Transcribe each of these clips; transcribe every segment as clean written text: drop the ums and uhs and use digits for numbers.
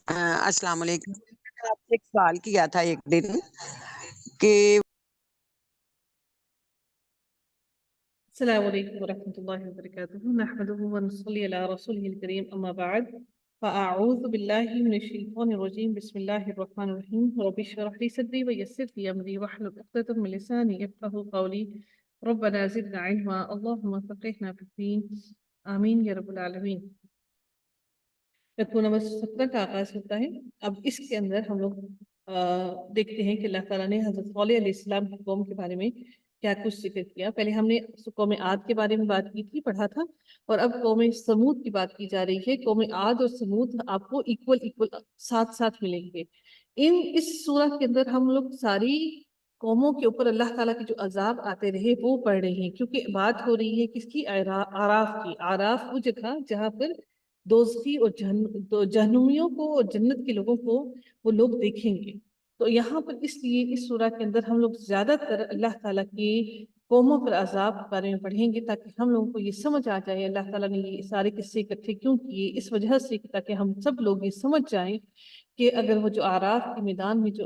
السلام علیکم. آپ سے ایک سوال کیا تھا ایک دن کہ السلام علیکم ورحمۃ اللہ وبرکاتہ نحمده ونصلی علی رسوله الکریم اما بعد فاعوذ باللہ من الشیطان الرجیم بسم اللہ الرحمن الرحیم رب اشرح لی صدری ویسر لی امری واحلل عقدۃ من لسانی یفقهوا قولی ربنا زدنا علما اللهم فقهنا فی الدین آمین یا رب العالمین. رکوع نمبر 17 کا آغاز ہوتا ہے. اب اس کے اندر ہم لوگ دیکھتے ہیں کہ اللہ تعالیٰ نے حضرت صالح علیہ السلام کی قوم کے بارے میں کیا کچھ ذکر کیا. پہلے ہم نے قوم عاد کے بارے میں بات کی تھی، پڑھا تھا، اور اب قوم سمود کی بات کی جا رہی ہے. قوم عاد اور سمود آپ کو ایکول ساتھ ساتھ ملیں گے. اس سورہ کے اندر ہم لوگ ساری قوموں کے اوپر اللہ تعالیٰ کے جو عذاب آتے رہے وہ پڑھ رہے ہیں، کیونکہ بات ہو رہی ہے کس کی؟ آراف کی. آراف وہ جگہ جہاں پر دوزخی اور جہنمیوں کو اور جنت کے لوگوں کو وہ لوگ دیکھیں گے. تو یہاں پر اس لیے اس سورہ کے اندر ہم لوگ زیادہ تر اللہ تعالیٰ کی قوموں پر عذاب کے بارے میں پڑھیں گے، تاکہ ہم لوگوں کو یہ سمجھ آ جائے اللہ تعالیٰ نے یہ سارے قصے اکٹھے کیوں کیے. اس وجہ سے تاکہ ہم سب لوگ یہ سمجھ جائیں کہ اگر وہ جو آراف کے میدان میں جو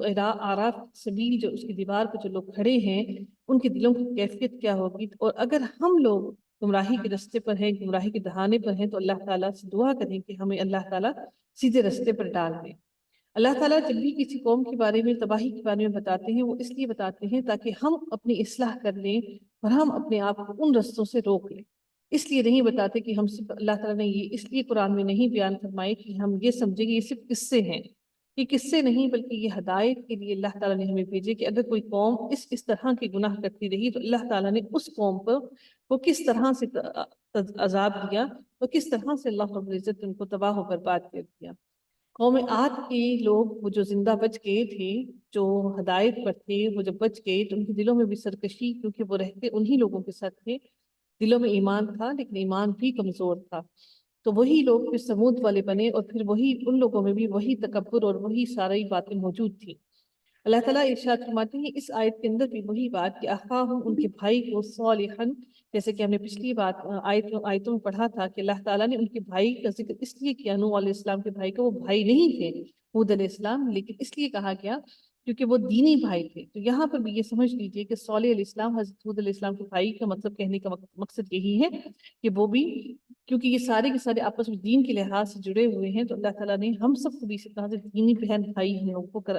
آراف سبیل جو اس کی دیوار پر جو لوگ کھڑے ہیں ان کے دلوں کی کیفیت کیا ہوگی. اور اگر ہم لوگ گمراہی کے رستے پر ہیں، گمراہی کے دہانے پر ہیں، تو اللہ تعالیٰ سے دعا کریں کہ ہمیں اللہ تعالیٰ سیدھے رستے پر ڈال دیں. اللہ تعالیٰ جب بھی کسی قوم کے بارے میں، تباہی کے بارے میں بتاتے ہیں، وہ اس لیے بتاتے ہیں تاکہ ہم اپنی اصلاح کر لیں اور ہم اپنے آپ کو ان رستوں سے روک لیں. اس لیے نہیں بتاتے کہ ہم صرف، اللہ تعالیٰ نے یہ اس لیے قرآن میں نہیں بیان فرمائے کہ ہم یہ سمجھیں گے یہ صرف قصے ہیں. یہ قصے نہیں، بلکہ یہ ہدایت کے لیے اللہ تعالیٰ نے ہمیں بھیجے کہ اگر کوئی قوم اس طرح کے گناہ کرتی رہی تو اللہ تعالیٰ نے اس قوم پر وہ کس طرح سے عذاب دیا اور کس طرح سے اللہ رب العزت ان کو تباہ و برباد کر دیا. قوم عاد کے لوگ وہ جو زندہ بچ گئے تھے، جو ہدایت پر تھے، وہ جب بچ گئے تو ان کے دلوں میں بھی سرکشی، کیونکہ وہ رہتے انہی لوگوں کے ساتھ تھے، دلوں میں ایمان تھا لیکن ایمان بھی کمزور تھا. تو وہی لوگ پھر سمود والے بنے، اور پھر وہی ان لوگوں میں بھی وہی تکبر اور وہی ساری باتیں موجود تھی. اللہ تعالیٰ ارشاد فرماتے ہیں اس آیت کے اندر بھی وہی بات کہ اخاہم، ان کے بھائی کو، صالحا، جیسے کہ ہم نے پچھلی بات آیتوں میں پڑھا تھا کہ اللہ تعالیٰ نے ان کے بھائی کا ذکر اس لیے کیا، نوح علیہ السلام کے بھائی کا. وہ بھائی نہیں تھے ہود علیہ السلام، لیکن اس لیے کہا گیا کیونکہ وہ دینی بھائی تھے. تو یہاں پر بھی یہ سمجھ لیجئے کہ صالح علیہ السلام حضرت ہود علیہ السلام کے بھائی کا مطلب کہنے کا مقصد یہی ہے کہ وہ بھی، کیونکہ یہ سارے کے سارے آپس میں دین کے لحاظ سے جڑے ہوئے ہیں، تو اللہ تعالیٰ نے ہم سب کو بھی کہا دینی بہن بھائی ہیں،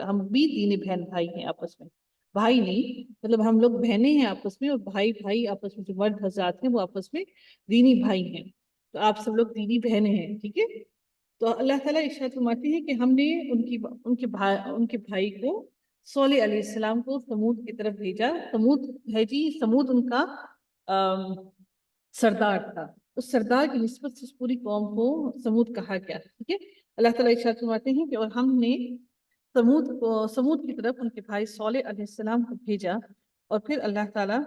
ہم بھی دینی بہن بھائی ہیں آپس میں. بھائی نہیں، مطلب ہم لوگ بہنیں ہیں آپس میں، اور بھائی آپس میں، جو مرد حضرات ہیں وہ آپس میں دینی بھائی ہیں. تو آپ سب لوگ دینی بہنیں ہیں، ٹھیک ہے. تو اللہ تعالیٰ ارشاد فرماتے ہیں کہ ہم نے ان کے بھائی کو، صالح علیہ السلام کو، سمود کی طرف بھیجا. سمود ہے جی، سمود ان کا سردار تھا. اس سردار کی نسبت سے اس پوری قوم کو سمود کہا گیا، ٹھیک ہے. اللہ تعالیٰ ارشاد فرماتے ہیں کہ اور ہم نے سمود کی طرف ان کے بھائی صالح علیہ السلام کو بھیجا. اور پھر اللہ تعالیٰ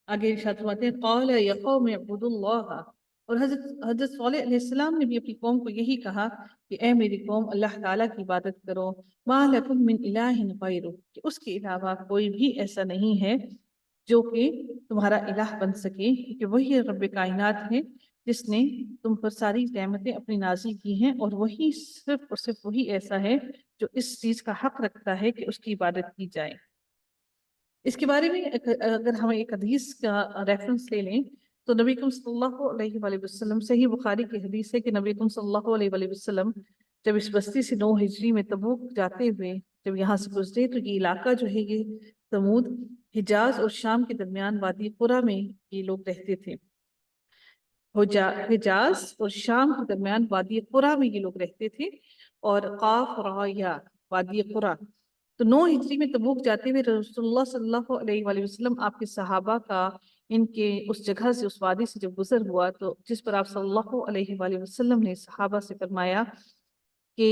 آگے ارشاد فرماتے ہیں قال یا قوم اعبدوا اللہ. اور حضرت صالح علیہ السلام نے بھی اپنی قوم کو یہی کہا کہ اے میری قوم، اللہ تعالیٰ کی عبادت کرو. ما لکم من الہ غیرہ، کہ اس کے علاوہ کوئی بھی ایسا نہیں ہے جو کہ تمہارا الہ بن سکے، کیونکہ وہی رب کائنات ہے جس نے تم پر ساری نعمتیں اپنی نازل کی ہیں، اور وہی صرف اور صرف وہی ایسا ہے جو اس چیز کا حق رکھتا ہے کہ اس کی عبادت کی جائے. اس کے بارے میں اگر ہم ایک حدیث کا ریفرنس لے لیں تو نبی اکرم صلی اللہ علیہ وآلہ وسلم، صحیح بخاری کی حدیث ہے کہ نبی اکرم صلی اللہ علیہ وآلہ وسلم جب اس بستی سے 9 ہجری میں تبوک جاتے ہوئے جب یہاں سے گزرے، تو یہ علاقہ جو ہے یہ سمود، حجاز اور شام کے درمیان وادی قرا میں یہ لوگ رہتے تھے. حجاز اور شام کے درمیان وادی قرا میں یہ لوگ رہتے تھے، اور قاف را یا وادی قرا. تو 9 ہجری میں تبوک جاتے ہوئے رسول اللہ صلی اللہ علیہ وآلہ وسلم، آپ کے صحابہ کا ان کے اس جگہ سے، اس وادی سے جب گزر ہوا، تو جس پر آپ صلی اللہ علیہ وآلہ وسلم نے صحابہ سے فرمایا کہ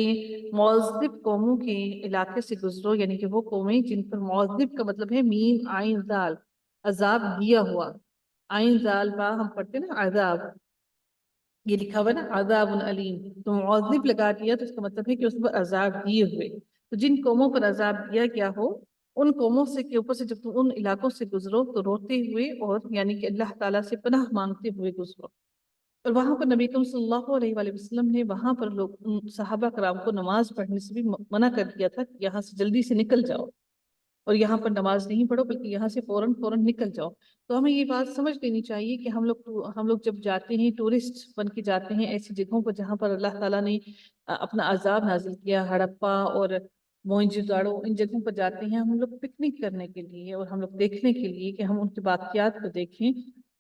معذب قوموں کے علاقے سے گزرو، یعنی کہ وہ قومیں جن پر معذب کا مطلب ہے میم عین ذال، عذاب دیا ہوا. عین ذال با ہم پڑھتے نا عذاب، یہ لکھا ہوا نا عذاب علیم، تو معذب لگا دیا تو اس کا مطلب ہے کہ اس پر عذاب دیے ہوئے. تو جن قوموں پر عذاب دیا گیا ہو ان قوموں سے کے اوپر سے جب تم ان علاقوں سے گزرو تو روتے ہوئے، اور یعنی کہ اللہ تعالیٰ سے پناہ مانگتے ہوئے گزرو. اور وہاں پر نبی کریم صلی اللہ علیہ وآلہ وسلم نے وہاں پر لوگ صحابہ کرام کو نماز پڑھنے سے بھی منع کر دیا تھا کہ یہاں سے جلدی سے نکل جاؤ اور یہاں پر نماز نہیں پڑھو، بلکہ یہاں سے فوراً نکل جاؤ۔ تو ہمیں یہ بات سمجھ لینی چاہیے کہ ہم لوگ جب جاتے ہیں ٹورسٹ بن کے جاتے ہیں ایسی جگہوں پر جہاں پر اللہ تعالیٰ نے اپنا عذاب نازل کیا، ہڑپا اور موئنجو داڑو، ان جگہوں پر جاتے ہیں ہم لوگ پکنک کرنے کے لیے اور ہم لوگ دیکھنے کے لیے کہ ہم ان کی باقیات کو دیکھیں۔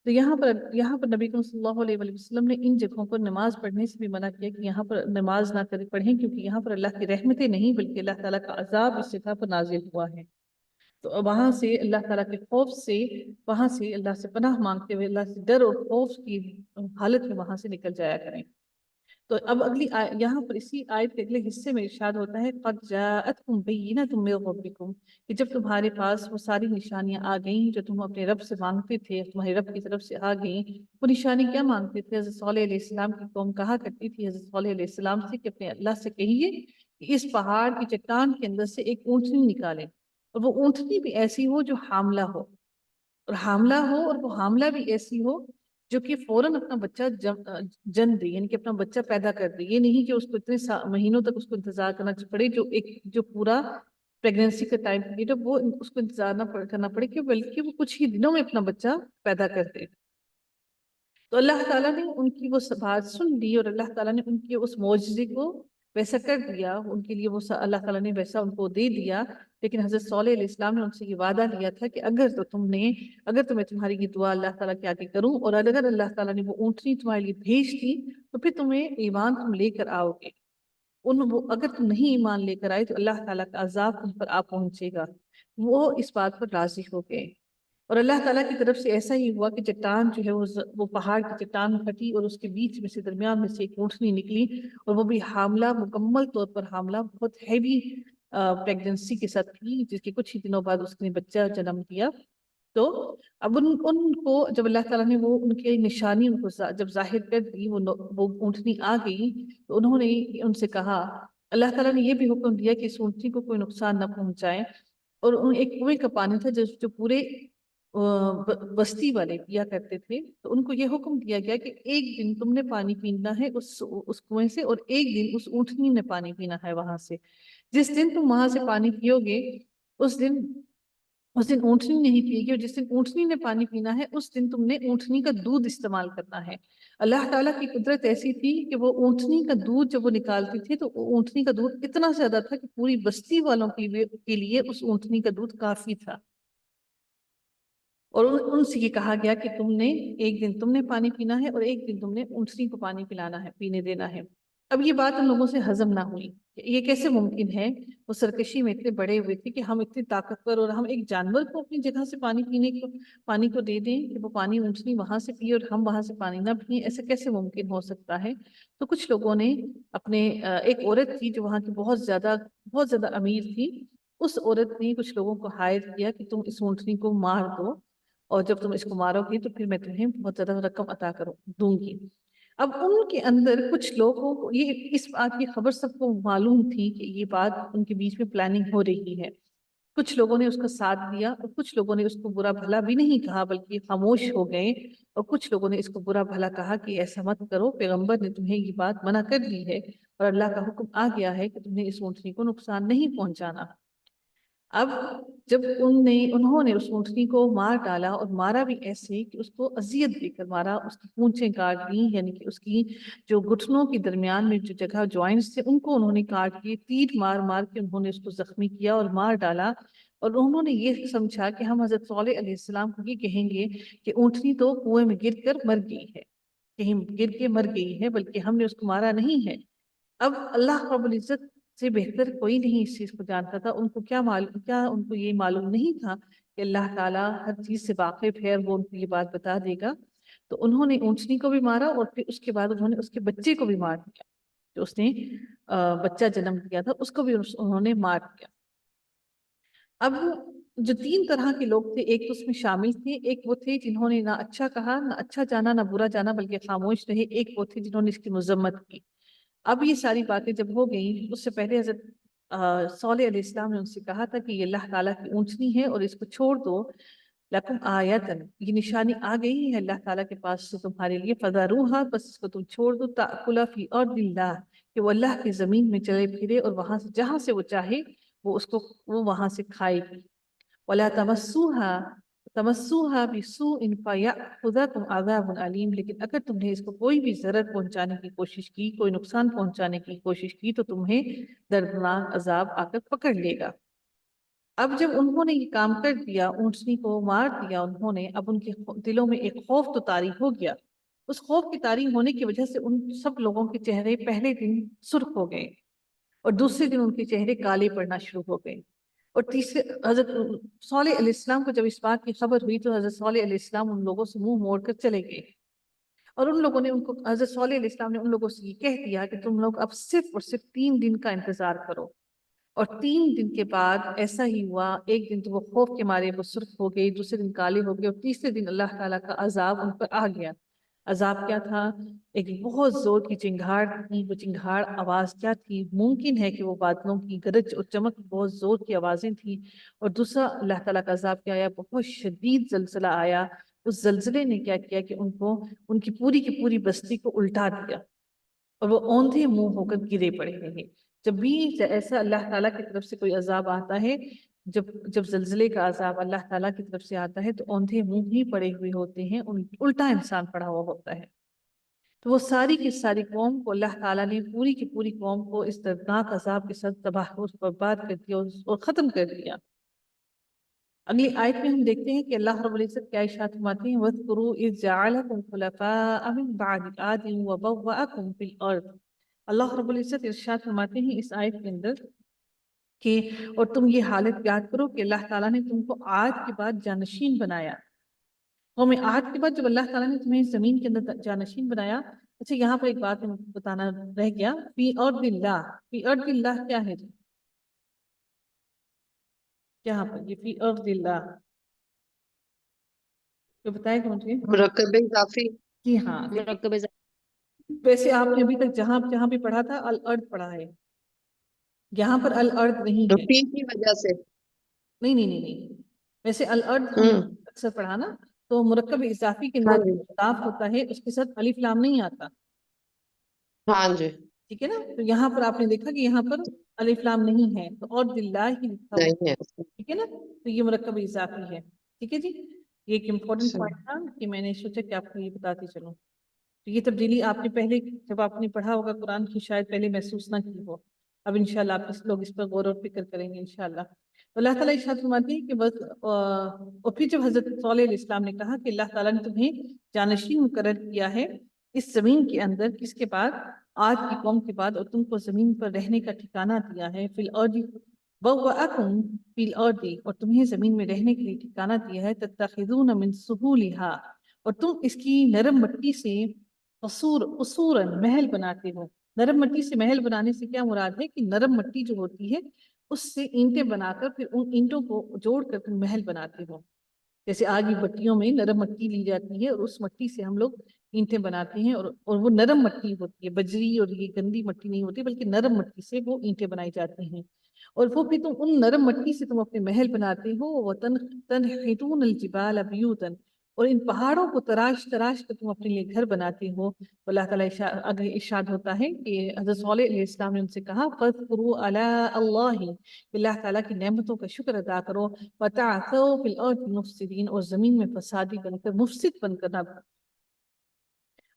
تو یہاں پر نبی کریم صلی اللہ علیہ وآلہ وسلم نے ان جگہوں پر نماز پڑھنے سے بھی منع کیا کہ یہاں پر نماز نہ پڑھیں، کیونکہ یہاں پر اللہ کی رحمتیں نہیں بلکہ اللہ تعالیٰ کا عذاب اس جگہ پر نازل ہوا ہے۔ تو وہاں سے اللہ تعالیٰ کے خوف سے، وہاں سے اللہ سے پناہ مانگتے ہوئے، اللہ سے ڈر اور خوف کی حالت میں وہاں سے نکل جایا کریں۔ تو اب یہاں پر اسی آیت کے اگلے حصے میں ارشاد ہوتا ہے قَدْ جَاءَتْكُمْ بَيِّنَةٌ مِّن رَبِّكُمْ، کہ جب تمہارے پاس وہ ساری نشانیاں آ گئیں جو تم اپنے رب سے مانگتے تھے، تمہارے رب کی طرف سے آ گئیں۔ وہ نشانی کیا مانگتے تھے؟ حضرت صالح علیہ السلام کی قوم کہا کرتی تھی حضرت صالح علیہ السلام سے کہ اپنے اللہ سے کہیے کہ اس پہاڑ کی چٹان کے اندر سے ایک اونٹنی نکالے، اور وہ اونٹنی بھی ایسی ہو جو حاملہ ہو، اور وہ حاملہ بھی ایسی ہو جو کہ فوراً اپنا بچہ جن دے، یعنی کہ اپنا بچہ پیدا کر دے۔ یہ نہیں کہ اس کو اتنے مہینوں تک اس کو انتظار کرنا پڑے، جو پورا پریگنینسی کا ٹائم پیریڈ ہے وہ اس کو انتظار نہ کرنا پڑے، کہ بلکہ وہ کچھ ہی دنوں میں اپنا بچہ پیدا کر دے۔ تو اللہ تعالیٰ نے ان کی وہ بات سن لی اور اللہ تعالیٰ نے ان کے اس معجزے کو ویسا کر دیا، ان کے لیے وہ اللہ تعالیٰ نے ویسا ان کو دے دیا۔ لیکن حضرت صالح علیہ السلام نے ان سے یہ وعدہ لیا تھا کہ اگر میں تمہاری یہ دعا اللہ تعالیٰ کے آگے کروں اور اگر اللہ تعالیٰ نے وہ اونٹنی تمہارے لیے بھیج دی تو پھر تمہیں ایمان تم لے کر آؤ گے، اگر تم نہیں ایمان لے کر آئے تو اللہ تعالیٰ کا عذاب تم پر آ پہنچے گا۔ وہ اس بات پر راضی ہو گئے، اور اللہ تعالیٰ کی طرف سے ایسا ہی ہوا کہ چٹان جو ہے وہ پہاڑ کی چٹان پھٹی اور اس کے بیچ میں سے درمیان میں سے ایک اونٹنی نکلی، اور وہ بھی حاملہ، مکمل طور پر حاملہ، بہت ہیوی پریگننسی کے ساتھ تھی، جس کے کچھ ہی دنوں بعد اس نے بچہ جنم دیا۔ تو اب ان کو جب اللہ تعالیٰ نے وہ ان کی نشانی ان کو جب ظاہر کر دی، وہ اونٹنی آ گئی، تو انہوں نے ان سے کہا، اللہ تعالیٰ نے یہ بھی حکم دیا کہ اس اونٹنی کو کوئی نقصان نہ پہنچائے، اور ایک کنویں کا پانی تھا جو پورے بستی والے پیا کرتے تھے، تو ان کو یہ حکم دیا گیا کہ ایک دن تم نے پانی پینا ہے اس کنویں سے، اور ایک دن اس اونٹنی نے پانی پینا ہے وہاں سے۔ جس دن تم وہاں سے پانی پیو گے اس دن اونٹنی نہیں پیے گی، اور جس دن اونٹنی نے پانی پینا ہے اس دن تم نے اونٹنی کا دودھ استعمال کرنا ہے۔ اللہ تعالیٰ کی قدرت ایسی تھی کہ وہ اونٹنی کا دودھ جب وہ نکالتی تھی تو اونٹنی کا دودھ اتنا زیادہ تھا کہ پوری بستی والوں کے لیے اس اونٹنی کا دودھ کافی تھا۔ اور ان سے یہ کہا گیا کہ ایک دن تم نے پانی پینا ہے اور ایک دن تم نے اونٹنی کو پانی پلانا ہے، پینے دینا ہے۔ اب یہ بات ان لوگوں سے ہضم نہ ہوئی، یہ کیسے ممکن ہے؟ وہ سرکشی میں اتنے بڑے ہوئے تھے کہ ہم اتنے طاقتور اور ہم ایک جانور کو اپنی جگہ سے پانی کو دے دیں کہ وہ پانی اونٹنی وہاں سے پیے اور ہم وہاں سے پانی نہ پیئیں، ایسا کیسے ممکن ہو سکتا ہے؟ تو کچھ لوگوں نے ایک عورت تھی جو وہاں کی بہت زیادہ امیر تھی، اس عورت نے کچھ لوگوں کو ہائر کیا کہ تم اس اونٹنی کو مار دو، اور جب تم اس کو مارو گی تو پھر میں تمہیں بہت زیادہ رقم عطا دوں گی۔ اب ان کے اندر کچھ لوگوں کو اس بات کی خبر سب کو معلوم تھی کہ یہ بات ان کے بیچ میں پلاننگ ہو رہی ہے۔ کچھ لوگوں نے اس کا ساتھ دیا اور کچھ لوگوں نے اس کو برا بھلا بھی نہیں کہا بلکہ خاموش ہو گئے، اور کچھ لوگوں نے اس کو برا بھلا کہا کہ ایسا مت کرو، پیغمبر نے تمہیں یہ بات منع کر دی ہے اور اللہ کا حکم آ گیا ہے کہ تمہیں اس اونٹنی کو نقصان نہیں پہنچانا۔ اب جب انہوں نے اس اونٹنی کو مار ڈالا، اور مارا بھی ایسے کہ اس کو اذیت دے کر مارا، اس کی پونچھیں کاٹ دی، یعنی کہ اس کی جو گھٹنوں کے درمیان میں جو جگہ جوائنٹس تھے ان کو انہوں نے کاٹ کے تیر مار کے انہوں نے اس کو زخمی کیا اور مار ڈالا۔ اور انہوں نے یہ سمجھا کہ ہم حضرت صالح علیہ السلام کو یہ کہیں گے کہ اونٹنی تو کنویں میں گر کر مر گئی ہے، کہیں گر کے مر گئی ہے، بلکہ ہم نے اس کو مارا نہیں ہے۔ اب اللہ رب العزت سے بہتر کوئی نہیں اس چیز کو جانتا تھا، ان کو یہ معلوم نہیں تھا کہ اللہ تعالیٰ ہر چیز سے واقف ہے اور وہ ان کو یہ بات بتا دے گا۔ تو انہوں نے اونٹنی کو بھی مارا اور پھر اس کے بعد انہوں نے اس کے بچے کو بھی مار دیا، جو اس نے بچہ جنم دیا تھا اس کو بھی انہوں نے مار دیا۔ اب جو 3 طرح کے لوگ تھے، ایک تو اس میں شامل تھے، ایک وہ تھے جنہوں نے نہ اچھا کہا، نہ اچھا جانا، نہ برا جانا، بلکہ خاموش رہے، ایک وہ تھے جنہوں نے اس کی مذمت کی۔ اب یہ ساری باتیں جب ہو گئیں، اس سے پہلے حضرت صالح علیہ السلام نے ان سے کہا تھا کہ یہ اللہ تعالیٰ کی اونٹنی ہے اور اس کو چھوڑ دو، لکم آیتن، یہ نشانی آ گئی ہے اللہ تعالیٰ کے پاس سے تمہارے لیے، فذروہا، بس اس کو تم چھوڑ دو، تأکلا فی ارض اللہ، کہ وہ اللہ کی زمین میں چلے پھرے اور وہاں سے جہاں سے وہ چاہے وہ اس کو وہ وہاں سے کھائے گی۔ ولا تمسوها بسوء فیأخذکم عذاب علیم، لیکن اگر تم نے اس کو کوئی بھی ضرر پہنچانے کی کوشش کی، کوئی نقصان پہنچانے کی کوشش کی، تو تمہیں دردناک عذاب آ کر پکڑ لے گا۔ اب جب انہوں نے یہ کام کر دیا، اونٹنی کو مار دیا انہوں نے، اب ان کے دلوں میں ایک خوف تو طاری ہو گیا۔ اس خوف کی طاری ہونے کی وجہ سے ان سب لوگوں کے چہرے پہلے دن سرخ ہو گئے اور دوسرے دن ان کے چہرے کالے پڑنا شروع ہو گئے، اور تیسرے حضرت صالح علیہ السلام کو جب اس بات کی خبر ہوئی تو حضرت صالح علیہ السلام ان لوگوں سے منہ موڑ کر چلے گئے، اور ان لوگوں نے ان کو حضرت صالح علیہ السلام نے ان لوگوں سے یہ کہہ دیا کہ تم لوگ اب صرف اور صرف 3 دن کا انتظار کرو۔ اور 3 دن کے بعد ایسا ہی ہوا، ایک دن تو وہ خوف کے مارے وہ سرخ ہو گئی، دوسرے دن کالے ہو گئے، اور تیسرے دن اللہ تعالیٰ کا عذاب ان پر آ گیا۔ عذاب کیا تھا؟ ایک بہت زور کی چنگھاڑ تھی، وہ چنگھاڑ آواز کیا تھی؟ ممکن ہے کہ وہ بادلوں کی گرج اور چمک بہت زور کی آوازیں تھیں۔ اور دوسرا اللہ تعالیٰ کا عذاب کیا آیا؟ بہت شدید زلزلہ آیا۔ اس زلزلے نے کیا کیا کہ ان کی پوری بستی کو الٹا دیا، اور وہ اوندھے منہ ہو کر گرے پڑے رہے۔ جب بھی ایسا اللہ تعالیٰ کی طرف سے کوئی عذاب آتا ہے، جب زلزلے کا عذاب اللہ تعالیٰ کی طرف سے آتا ہے تو اوندھے منہ ہی پڑے ہوئے ہوتے ہیں، الٹا انسان پڑا ہوا ہوتا ہے۔ تو وہ ساری کی ساری قوم کو اللہ تعالیٰ نے پوری کی پوری قوم کو اس دردناک عذاب کے ساتھ تباہ و برباد کر دیا اور ختم کر دیا۔ اگلی آیت میں ہم دیکھتے ہیں کہ اللہ رب العزت کیا ارشاد فرماتے ہیں، وَاذْكُرُوا إِذْ جَعَلَكُمْ خُلَفَاءَ مِنْ بَعْدِ عَادٍ وَبَوَّأَكُمْ فِي الْأَرْضِ۔ اللہ رب العزت ارشاد فرماتے ہیں اس آیت کے اندر کہ اور تم یہ حالت یاد کرو کہ اللہ تعالیٰ نے تم کو عاد کے بعد جانشین بنایا۔ قوم عاد کے بعد جب اللہ تعالیٰ نے تمہیں زمین کے اندر جانشین بنایا۔ اچھا، یہاں پر ایک بات بتانا رہ گیا، فی ارض اللہ، فی ارض اللہ کیا ہے جی؟ یہاں پر یہ فی ارض اللہ تو بتائے گا مجھے؟ مرکب اضافی، جی ہاں، مرکب اضافی ویسے آپ نے ابھی تک جہاں بھی پڑھا تھا الارض پڑھا ہے، یہاں پر الارض نہیں ہے۔ فی کی وجہ سے نہیں، ویسے الارض ہم ہوں اکثر پڑھا نا، تو مرکب اضافی کے ہاں اندر جی اضاف ہوتا ہے، اس کے ساتھ الف لام نہیں آتا، ہاں جی ٹھیک ہے نا؟ تو یہاں پر آپ نے دیکھا کہ یہاں پر الف لام نہیں ہے، تو اور باللہ ہی لکھا ہوا، نہیں ہے ٹھیک ہے نا؟ تو یہ مرکب اضافی ہے، ٹھیک ہے جی۔ یہ ایک امپورٹنٹ اچھا۔ پوائنٹ تھا کہ میں نے سوچا کہ آپ کو یہ بتاتی چلوں۔ تو یہ تبدیلی آپ نے پہلے جب آپ نے پڑھا ہوگا قرآن کی شاید پہلے محسوس نہ کی ہو، اب انشاءاللہ آپ لوگ اس پر غور و فکر کریں گے انشاءاللہ۔ تو اللہ تعالیٰ ارشاد فرماتے ہیں کہ بس اور پھر جب حضرت صالح علیہ السلام نے کہا کہ اللہ تعالیٰ نے تمہیں جانشین مقرر کیا ہے اس زمین کے اندر، کس کے بعد؟ آج کی قوم کے بعد، اور تم کو زمین پر رہنے کا ٹھکانہ دیا ہے، فی الارض بوأکم فی الارض، اور تمہیں زمین میں رہنے کے لیے ٹھکانہ دیا ہے، تتخذون من سہولها، اور تم اس کی نرم مٹی سے قصورا محل بناتے ہو۔ نرم مٹی سے محل بنانے سے کیا مراد ہے کہ نرم مٹی جو ہوتی ہے اس سے اینٹیں بنا کر پھر ان اینٹوں کو جوڑ کر تم محل بناتے ہو۔ جیسے آج بھی بٹیوں میں نرم مٹی لی جاتی ہے اور اس مٹی سے ہم لوگ اینٹیں بناتے ہیں، اور وہ نرم مٹی ہوتی ہے، بجری اور یہ گندی مٹی نہیں ہوتی بلکہ نرم مٹی سے وہ اینٹیں بنائی جاتی ہیں، اور وہ بھی تم ان نرم مٹی سے تم اپنے محل بناتے ہو، وَتَنْحِتُونَ الْجِبَالَ بُيُوتًا، اور ان پہاڑوں کو تراش کر تم اپنے لیے گھر بناتے ہو۔ تو اللہ تعالیٰ ارشاد ہوتا ہے کہ حضرت صالح علیہ السلام نے ان سے کہا فَاذْكُرُوا آلَاءَ اللَّهِ، کہ اللہ تعالیٰ کی نعمتوں کا شکر ادا کرو، وَتَعْثَوْا فِي الْأَرْضِ مُفْسِدِينَ، اور زمین میں فسادی بن کر مفسد بن کر نہ بنو۔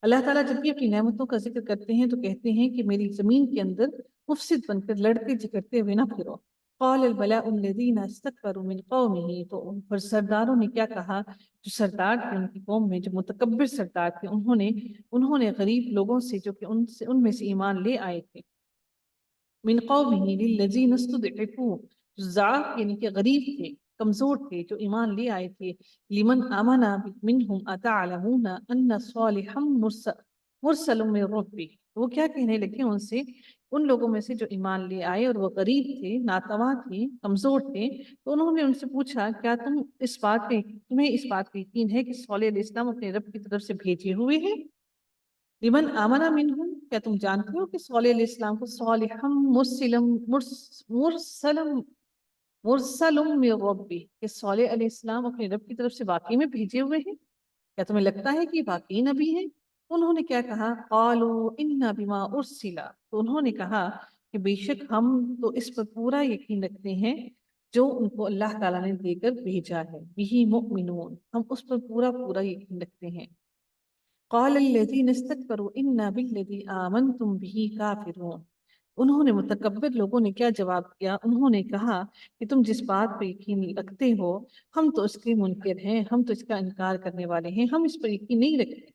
اللہ تعالیٰ جب بھی اپنی نعمتوں کا ذکر کرتے ہیں تو کہتے ہیں کہ میری زمین کے اندر مفسد بن کر لڑتے جھگڑتے ہوئے نہ پھرو۔ قال الملأ الذين استكبروا من قومه، تو سرداروں نے کیا کہا، جو سردار تھے ان کی قوم میں، جو متکبر سردار تھے، انہوں نے غریب لوگوں سے جو کہ ان میں سے ایمان لے آئے تھے، من قومه للذين استضعفوا، ضعف یعنی کہ غریب تھے، کمزور تھے، جو ایمان لے آئے تھے، لمن آمن منهم اتعلمون ان صالحا مرسل من ربی، وہ کیا کہنے لگے ان سے، ان لوگوں میں سے جو ایمان لے آئے اور وہ غریب تھے، ناتواں تھے، کمزور تھے، تو انہوں نے ان سے پوچھا کیا تمہیں اس بات کا یقین ہے کہ صالح علیہ السلام اپنے رب کی طرف سے بھیجے ہوئے ہیں؟ لمن آمنا منہم، کیا تم جانتے ہو کہ صالح علیہ السلام کو صالحا مرسلم مرسل من ربی، کہ صالح علیہ السلام اپنے رب کی طرف سے واقعی میں بھیجے ہوئے ہیں؟ کیا تمہیں لگتا ہے کہ یہ واقعی نبی ہیں؟ انہوں نے کیا کہا؟ قالوا انا بما ارسلا، تو انہوں نے کہا کہ بے شک ہم تو اس پر پورا یقین رکھتے ہیں جو ان کو اللہ تعالیٰ نے دے کر بھیجا ہے، بہ مؤمنون، ہم اس پر پورا پورا یقین رکھتے ہیں۔ قال الذین استکبروا انا بالذی آمنتم بہ کافرون، انہوں نے متکبر لوگوں نے کیا جواب دیا؟ انہوں نے کہا کہ تم جس بات پہ یقین رکھتے ہو ہم تو اس کے منکر ہیں، ہم تو اس کا انکار کرنے والے ہیں، ہم اس پر یقین نہیں رکھتے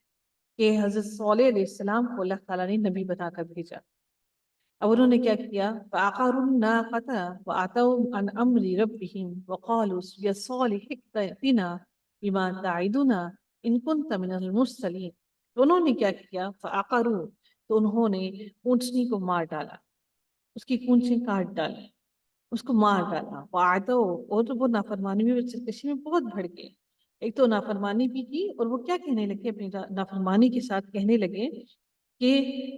کہ حضرت صالح علیہ السلام کو اللہ تعالیٰ نے نبی بنا کر بھیجا۔ اب انہوں نے کیا کیا؟ فَعَقَرُوا النَّاقَةَ وَعَتَوْا عَنْ أَمْرِ رَبِّهِمْ وَقَالُوا يَا صَالِحُ ائْتِنَا بِمَا تَعِدُنَا إِن كُنتَ مِنَ الْمُرْسَلِينَ، تو انہوں نے کیا کیا؟ فَعَقَرُوا، تو انہوں نے اونٹنی کو مار ڈالا، اس کی کونچیں کاٹ ڈالی، اس کو مار ڈالا۔ وَعَتَوْا، اور وہ نافرمانی میں سرکشی میں بہت بڑھ گئے۔ ایک تو نافرمانی بھی کی، اور وہ کیا کہنے لگے؟ اپنی نافرمانی کے ساتھ کہنے لگے کہ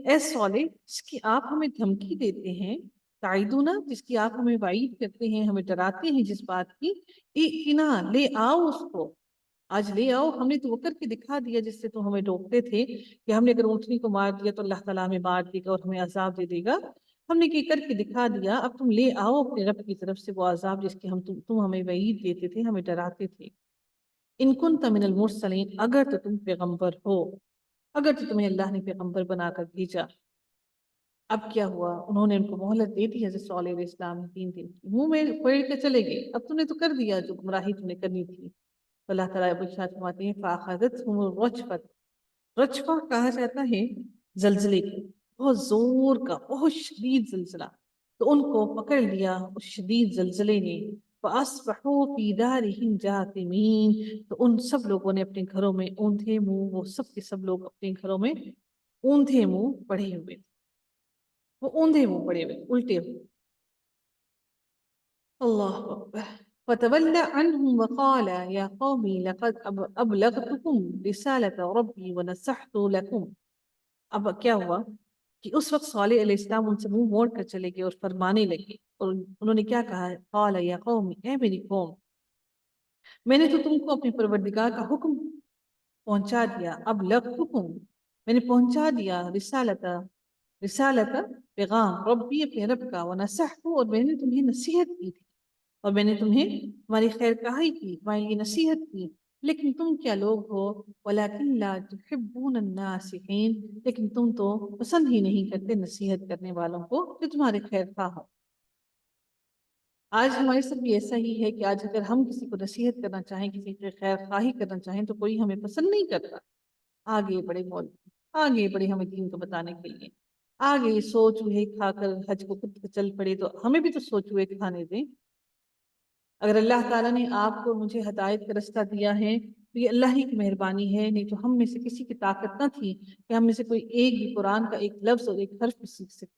اے صالح، جس کی آپ ہمیں دھمکی دیتے ہیں، تعیدونا، جس کی آپ ہمیں وعید کرتے ہیں، ہمیں ڈراتے ہیں جس بات کی، ائتنا، لے آؤ اس کو، آج لے آؤ، ہم نے تو وہ کر کے دکھا دیا جس سے تو ہمیں روکتے تھے کہ ہم نے اگر اونٹنی کو مار دیا تو اللہ تعالیٰ ہمیں مار دے گا اور ہمیں عذاب دے دے گا، ہم نے یہ کر کے دکھا دیا، اب تم لے آؤ اپنے رب کی طرف سے وہ عذاب جس کی تم ہمیں وعید دیتے تھے، ہمیں ڈراتے تھے۔ ان کنت من المرسلین، اگر تو تم پیغمبر ہو، اگر تو تمہیں اللہ نے پیغمبر بنا کر بھیجا۔ اب کیا ہوا؟ انہوں نے ان کو مہلت دے دی حضرت صالح علیہ السلام نے 3 دن کی، منہ میں پھیر کے چلے گئے، اب تم نے تو کر دیا جو گمراہی تم نے کرنی تھی۔ تو اللہ تعالیٰ ارشاد فرماتے ہیں فَأَخَذَتْهُمُ الرَّجْفَةُ، رجفہ کہا جاتا ہے زلزلے کو، بہت زور کا، بہت شدید زلزلہ، تو ان کو پکڑ لیا اس شدید زلزلے نے۔ فَأَصْبَحُوا فِي دَارِهِمْ جَاثِمِينَ، تو ان سب لوگوں نے اپنے گھروں میں اوندھے منہ، وہ سب کے سب لوگ اپنے گھروں میں اوندھے منہ پڑے ہوئے، وہ اوندھے منہ پڑے ہوئے، الٹے ہوئے۔ اللہ اکبر۔ فَتَوَلَّ عَنْهُمْ وَقَالَ يَا قَوْمِ لَقَدْ أَبْلَغْتُكُمْ رِسَالَةَ رَبِّي وَنَصَحْتُ لَكُمْ۔ اب کیا ہوا کہ اس وقت صالح علیہ السلام ان سے منہ موڑ کر چلے گئے اور فرمانے لگے، اور انہوں نے کیا کہا؟ قَالَ يَا قَوْمِ، اے میری قوم، میں نے تو تم کو اپنے پروردگار کا حکم پہنچا دیا، ابلغتکم، میں نے پہنچا دیا، رسالت پیغام، ربی، اپنے رب کا، ونصحت، اور میں نے تمہیں نصیحت کی تھی، اور میں نے تمہیں تمہاری خیر خواہی کی، تمہارے لیے نصیحت کی، لیکن تم کیا لوگ ہو، ولیکن لا تحبون الناصحین، لیکن تم تو پسند ہی نہیں کرتے نصیحت کرنے والوں کو جو تمہارے خیر خواہ ہو۔ آج ہمارے ساتھ بھی ایسا ہی ہے کہ آج اگر ہم کسی کو نصیحت کرنا چاہیں، کسی کی خیر خواہی کرنا چاہیں، تو کوئی ہمیں پسند نہیں کرتا، آگے بڑے مولوی، آگے بڑے ہمیں دین کو بتانے کے لیے، آگے سو چوہے کھا کر حج کو خود چل پڑے، تو ہمیں بھی تو سو چوہے کھانے دیں۔ اگر اللہ تعالیٰ نے آپ کو مجھے ہدایت کا رستہ دیا ہے تو یہ اللہ ہی کی مہربانی ہے، نہیں تو ہم میں سے کسی کی طاقت نہ تھی کہ ہم میں سے کوئی ایک بھی قرآن کا ایک لفظ اور ایک حرف بھی سیکھ سکے۔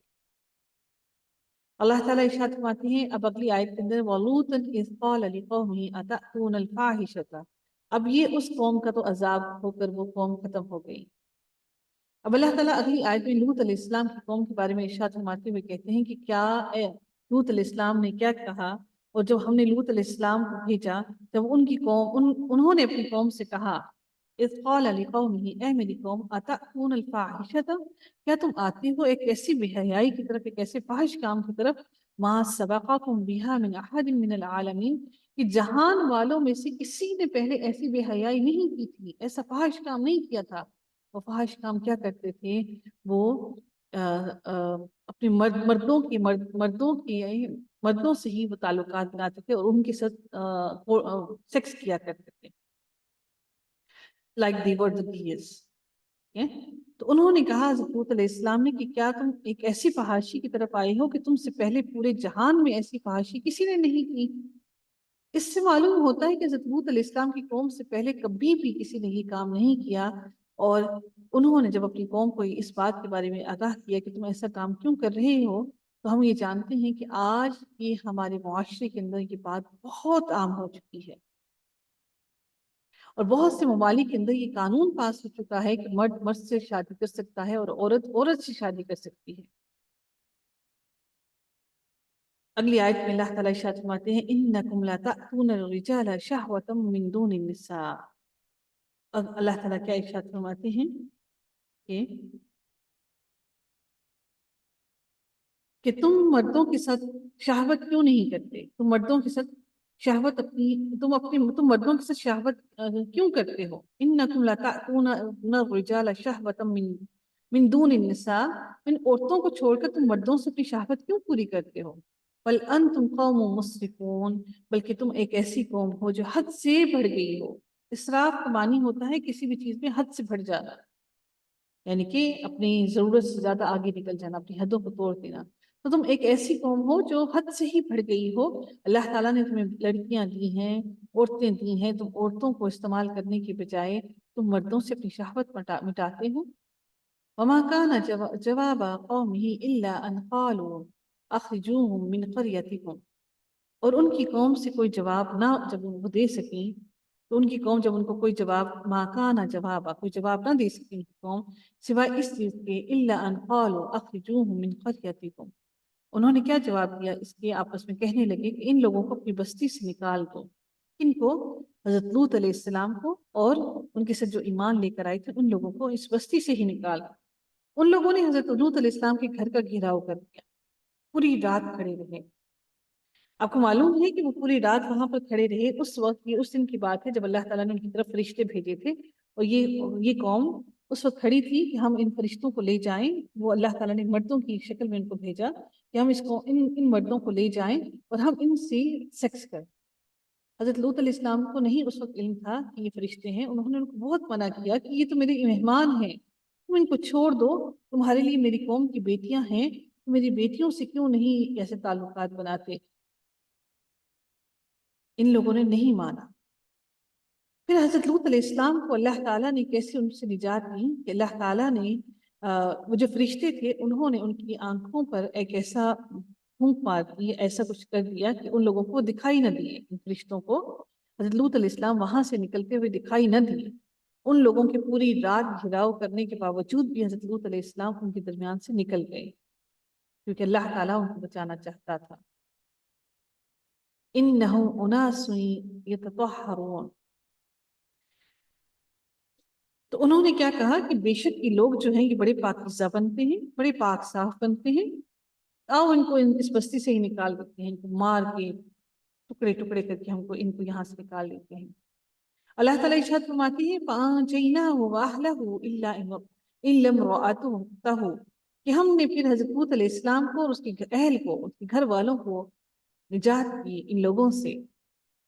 اللہ تعالیٰ ارشاد فرماتے ہیں اب اگلی آیت کے اندر وَلُوطًا إِذْ قَالَ لِقَوْمِهِ أَتَأْتُونَ الْفَاحِشَةَ، اب یہ اس قوم کا تو عذاب ہو کر وہ قوم ختم ہو گئی۔ اب اللہ تعالیٰ اگلی آیت میں لوط علیہ السلام کی قوم کے بارے میں ارشاد فرماتے ہوئے کہتے ہیں کہ کیا لوط علیہ السلام نے کیا کہا، اور جب ہم نے لوط علیہ السلام کو بھیجا، جب ان کی قوم انہوں نے اپنی قوم سے کہا، اذ قال لقومه، اے میری قوم، اتأتون الفاحشۃ، کیا تم آتے ہو ایک ایسی بے حیائی کی طرف، ایک ایسے فاحش کام کی طرف، ما سبقکم بها من احد من العالمین، کہ جہان والوں میں سے کسی نے پہلے ایسی بے حیائی نہیں کی تھی، ایسا فاحش کام نہیں کیا تھا۔ وہ فاحش کام کیا کرتے تھے؟ وہ اپنے مردوں سے ہی وہ تعلقات بناتے تھے اور ان کے ساتھ سیکس کیا کرتے تھے، like they were the gays۔ تو انہوں نے کہا حضرت لوط علیہ السلام نے کہ کیا تم ایک ایسی فحاشی کی طرف آئے ہو کہ تم سے پہلے پورے جہان میں ایسی فحاشی کسی نے نہیں کی۔ اس سے معلوم ہوتا ہے کہ حضرت لوط علیہ السلام کی قوم سے پہلے کبھی بھی کسی نے یہ کام نہیں کیا، اور انہوں نے جب اپنی قوم کو اس بات کے بارے میں آگاہ کیا کہ تم ایسا کام کیوں کر رہے ہو، تو ہم یہ جانتے ہیں کہ آج یہ ہمارے معاشرے کے اندر یہ بات بہت عام ہو چکی ہے، اور بہت سے ممالک کے اندر یہ قانون پاس ہو چکا ہے کہ مرد مرد سے شادی کر سکتا ہے اور عورت عورت سے شادی کر سکتی ہے۔ اگلی آیت میں اللہ تعالیٰ ارشاد فرماتے ہیں انکم لا تأتون الرجال شہوۃ من دون النساء. اللہ تعالیٰ کیا ارشاد فرماتے ہیں کہ تم مردوں کے ساتھ شہوت کیوں نہیں کرتے؟ تم مردوں کے ساتھ شہوت تم مردوں کے ساتھ شہوت کیوں کرتے ہو؟ انکم لا تأتون الرجال شہوۃ من دون النساء، ان عورتوں کو چھوڑ کر تم مردوں سے اپنی شہوت کیوں پوری کرتے ہو؟ بل انتم قوم مسرفون، بلکہ تم ایک ایسی قوم ہو جو حد سے بڑھ گئی ہو. اسراف کا معنی ہوتا ہے کسی بھی چیز میں حد سے بڑھ جانا، یعنی کہ اپنی ضرورت سے زیادہ آگے نکل جانا، اپنی حدوں کو توڑ دینا. تو تم ایک ایسی قوم ہو جو حد سے ہی بڑھ گئی ہو. اللہ تعالیٰ نے تمہیں لڑکیاں دی ہیں، عورتیں دی ہیں، تم عورتوں کو استعمال کرنے کی بجائے تم مردوں سے اپنی شہوت مٹاتے ہو. وما كان جواب قومه الا ان قالوا اخرجوهم من قريتكم، اور ان کی قوم سے کوئی جواب نہ جب وہ دے سکیں تو ان کی قوم جب ان کو کوئی جواب کوئی جواب نہ دے سکی ان کی قوم سوائے اس چیز کے الا ان قالوا اخرجوهم من قريتكم، انہوں نے کیا جواب دیا اس کے؟ آپس میں کہنے لگے کہ ان لوگوں کو اپنی بستی سے نکال دو. ان کو حضرت لوط علیہ السلام کو اور ان کے ساتھ جو ایمان لے کر آئے تھے ان لوگوں کو اس بستی سے ہی نکال دو. ان لوگوں نے حضرت لوط علیہ السلام کے گھر کا گھیراؤ کر دیا، پوری رات کھڑے رہے. آپ کو معلوم ہے کہ وہ پوری رات وہاں پر کھڑے رہے. اس وقت اس دن کی بات ہے جب اللہ تعالیٰ نے ان کی طرف فرشتے بھیجے تھے، اور یہ قوم اس وقت کھڑی تھی کہ ہم ان فرشتوں کو لے جائیں. وہ اللہ تعالیٰ نے مردوں کی شکل میں ان کو بھیجا کہ ہم ان مردوں کو لے جائیں اور ہم ان سے سیکس کریں. حضرت لوط علیہ السلام کو نہیں اس وقت علم تھا کہ یہ فرشتے ہیں. انہوں نے ان کو بہت منع کیا کہ یہ تو میرے مہمان ہیں، تم ان کو چھوڑ دو، تمہارے لیے میری قوم کی بیٹیاں ہیں، میری بیٹیوں سے کیوں نہیں ایسے تعلقات بناتے. ان لوگوں نے نہیں مانا. پھر حضرت لوط علیہ السلام کو اللہ تعالیٰ نے کیسے ان سے نجات دی کہ اللہ تعالیٰ نے وہ جو فرشتے تھے انہوں نے ان کی آنکھوں پر ایک ایسا پھونک مار دی، ایسا کچھ کر دیا کہ ان لوگوں کو دکھائی نہ دیے. ان فرشتوں کو حضرت لوط علیہ السلام وہاں سے نکلتے ہوئے دکھائی نہ دیے. ان لوگوں کے پوری رات گھیراؤ کرنے کے باوجود بھی حضرت لوط علیہ السلام ان کے درمیان سے نکل گئے کیونکہ اللہ تعالیٰ ان کو بچانا چاہتا تھا. انہم اناس یتطہرون، تو انہوں نے کیا کہا کہ بے شک یہ لوگ جو ہیں یہ بڑے پاکیزہ بنتے ہیں، بڑے پاک صاف بنتے ہیں. آؤ ان کو اس بستی سے ہی نکال دیتے ہیں، ان کو مار کے ٹکڑے ٹکڑے کر کے ان کو یہاں سے نکال لیتے ہیں. اللہ تعالیٰ ارشاد فرماتی ہے فَأَنْجَيْنَاهُ وَأَهْلَهُ إِلَّا امْرَأَتَهُ، کہ ہم نے پھر حضرت لوط علیہ السلام کو اور اس کے اہل کو، اس کے گھر والوں کو نجات دی ان لوگوں سے.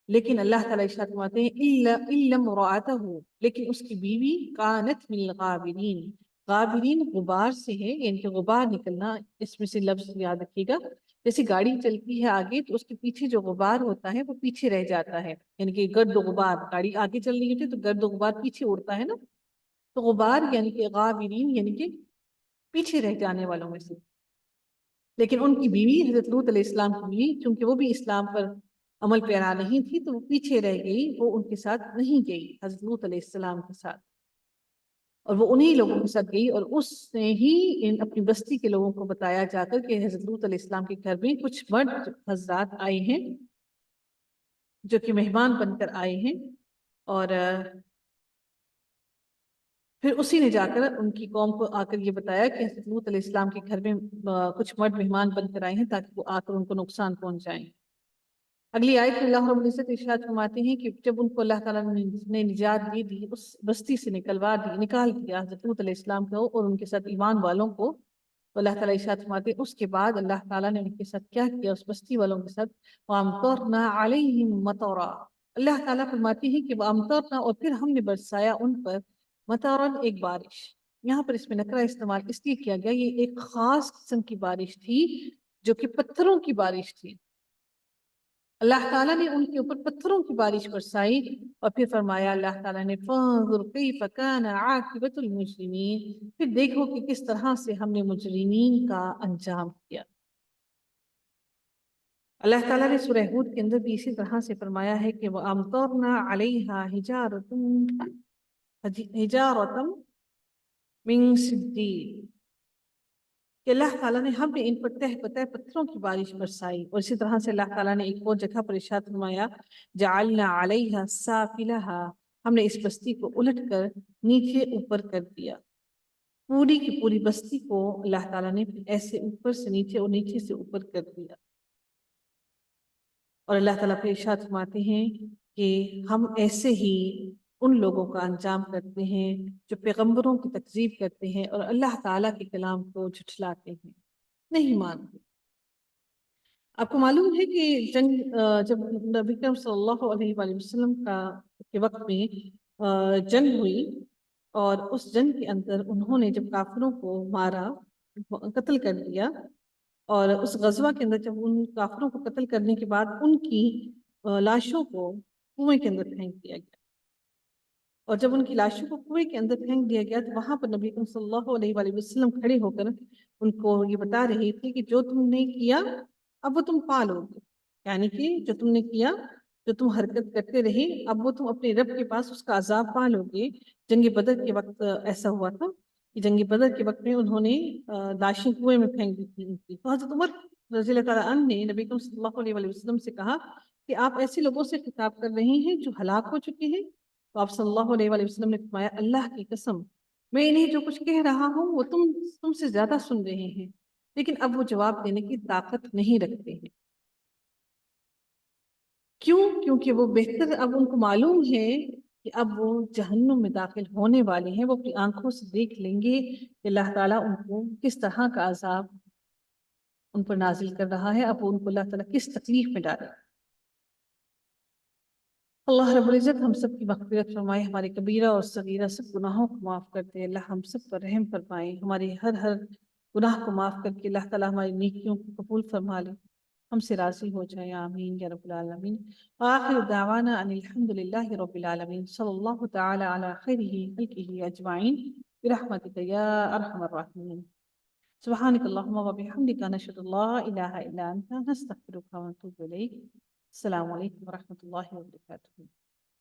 لیکن اللہ تعالیٰ ارشاد فرماتے ہیں إِلَّا امْرَأَتَهُ، لیکن اس کی بیوی كَانَتْ مِنَ الْغَابِرِينَ، غابرین غبار سے ہے، یعنی کہ غبار نکلنا، اس میں سے لفظ یاد رکھیے گا. جیسے گاڑی چلتی ہے آگے تو اس کے پیچھے جو غبار ہوتا ہے وہ پیچھے رہ جاتا ہے، یعنی کہ گرد و غبار. گاڑی آگے چل رہی ہوتی ہے تو گرد و غبار پیچھے اڑتا ہے نا، تو غبار یعنی کہ غابرین یعنی کہ پیچھے رہ جانے والوں میں سے. لیکن ان کی بیوی حضرت لوط علیہ السلام کی بیوی چونکہ وہ بھی اسلام پر عمل پیرا نہیں تھی تو وہ پیچھے رہ گئی، وہ ان کے ساتھ نہیں گئی حضرت لوط علیہ السلام کے ساتھ، اور وہ انہی لوگوں کے ساتھ گئی. اور اس نے ہی اپنی بستی کے لوگوں کو بتایا جا کر کہ حضرت لوط علیہ السلام کے گھر میں کچھ مرد حضرات آئے ہیں جو کہ مہمان بن کر آئے ہیں. اور پھر اسی نے جا کر ان کی قوم کو آ کر یہ بتایا کہ حضرت لوط علیہ السلام کے گھر میں کچھ مرد مہمان بن کر آئے ہیں تاکہ وہ آ کر ان کو نقصان پہنچائیں. اگلی آیت میں اللہ رب العزت ارشاد فرماتے ہیں کہ جب ان کو اللہ تعالیٰ نے نجات دی اس بستی سے نکال دیا حضرت لوط علیہ السلام کو اور ان کے ساتھ ایمان والوں کو، تو اللہ تعالیٰ ارشاد فرماتے ہیں اس کے بعد اللہ تعالیٰ نے ان کے ساتھ کیا کیا، اس بستی والوں کے ساتھ وَأَمْطَرْنَا عَلَيْهِمْ مَطَرًا. اللہ تعالیٰ فرماتی ہے کہ وَأَمْطَرْنَا، اور پھر ہم نے برسایا ان پر مطرًا، ایک بارش. یہاں پر اس میں نکرہ استعمال اس لیے کیا گیا، یہ ایک خاص قسم کی بارش تھی جو کہ پتھروں کی بارش تھی. اللہ تعالیٰ نے ان کے اوپر پتھروں کی بارش برسائی اور پھر فرمایا اللہ تعالیٰ نے فَانظُرْ كَيْفَ كَانَ عَاقِبَةُ الْمُجْرِمِينَ، پھر دیکھو کہ کس طرح سے ہم نے مجرمین کا انجام کیا. اللہ تعالیٰ نے سورہ ہود کے اندر بھی اسی طرح سے فرمایا ہے کہ وَأَمْطَرْنَا عَلَيْهَا حِجَارَةً مِّن سِجِّيلٍ، کہ اللہ تعالیٰ نے ہم نے ان پر تہ بتہ پتھروں کی بارش برسائی. اور اسی طرح سے اللہ تعالیٰ نے ایک اور جگہ پر ارشاد فرمایا جعلنا علیہا سافلہا، ہم نے اس بستی کو الٹ کر نیچے اوپر کر دیا. پوری کی پوری بستی کو اللہ تعالیٰ نے ایسے اوپر سے نیچے اور نیچے سے اوپر کر دیا. اور اللہ تعالیٰ پہ ارشاد فرماتے ہیں کہ ہم ایسے ہی ان لوگوں کا انجام کرتے ہیں جو پیغمبروں کی تکذیب کرتے ہیں اور اللہ تعالیٰ کے کلام کو جھٹلاتے ہیں، نہیں مانتے. آپ کو معلوم ہے کہ جب نبی کریم صلی اللہ علیہ وآلہ وسلم کے وقت میں جنگ ہوئی، اور اس جنگ کے اندر انہوں نے جب کافروں کو مارا، قتل کر دیا، اور اس غزوہ کے اندر جب ان کافروں کو قتل کرنے کے بعد ان کی لاشوں کو کنویں کے اندر پھینک دیا گیا. اور جب ان کی لاشوں کو کنویں کے اندر پھینک دیا گیا تو وہاں پر نبی کریم صلی اللہ علیہ وآلہ وسلم کھڑے ہو کر ان کو یہ بتا رہے تھے کہ جو تم نے کیا اب وہ تم پالو گے، یعنی کہ جو تم نے کیا، جو تم حرکت کرتے رہے، اب وہ تم اپنے رب کے پاس اس کا عذاب پالو گے. جنگ بدر کے وقت ایسا ہوا تھا کہ جنگ بدر کے وقت میں انہوں نے لاشیں کنویں میں پھینک دی تھی. تو حضرت عمر رضی اللہ تعالیٰ عنہ نے نبی کریم صلی اللہ علیہ وآلہ وسلم سے کہا کہ آپ ایسے لوگوں سے خطاب کر رہے ہیں جو ہلاک ہو چکے ہیں. تو آپ صلی اللہ علیہ وآلہ وسلم نے فرمایا اللہ کی قسم میں انہیں جو کچھ کہہ رہا ہوں وہ تم سے زیادہ سن رہے ہیں، لیکن اب وہ جواب دینے کی طاقت نہیں رکھتے ہیں. کیوں؟ کیونکہ وہ بہتر اب ان کو معلوم ہے کہ اب وہ جہنم میں داخل ہونے والے ہیں. وہ اپنی آنکھوں سے دیکھ لیں گے کہ اللہ تعالیٰ ان کو کس طرح کا عذاب ان پر نازل کر رہا ہے، اب ان کو اللہ تعالیٰ کس تکلیف میں ڈالے. اللہ رب العزت ہم سب کی مغفرت فرمائے، ہمارے کبیرہ اور صغیرہ سب گناہوں کو معاف کر دے. اللہ ہم سب پر رحم فرمائے، ہماری ہر گناہ کو معاف کر کے اللہ تعالیٰ ہماری نیکیوں کو قبول فرما لے، ہم سے راضی ہو جائے. آمین یا رب العالمین. آخر دعوانا ان الحمد للہ رب العالمین. صلی اللہ تعالی علی خیرہ خلقہ اجمعین برحمتک یا ارحم الراحمین. سبحانک اللہم و بحمدک نشہد ان لا الہ الا انت نستغفرک و نتوب الیک. السلام علیکم ورحمۃ اللہ وبرکاتہ.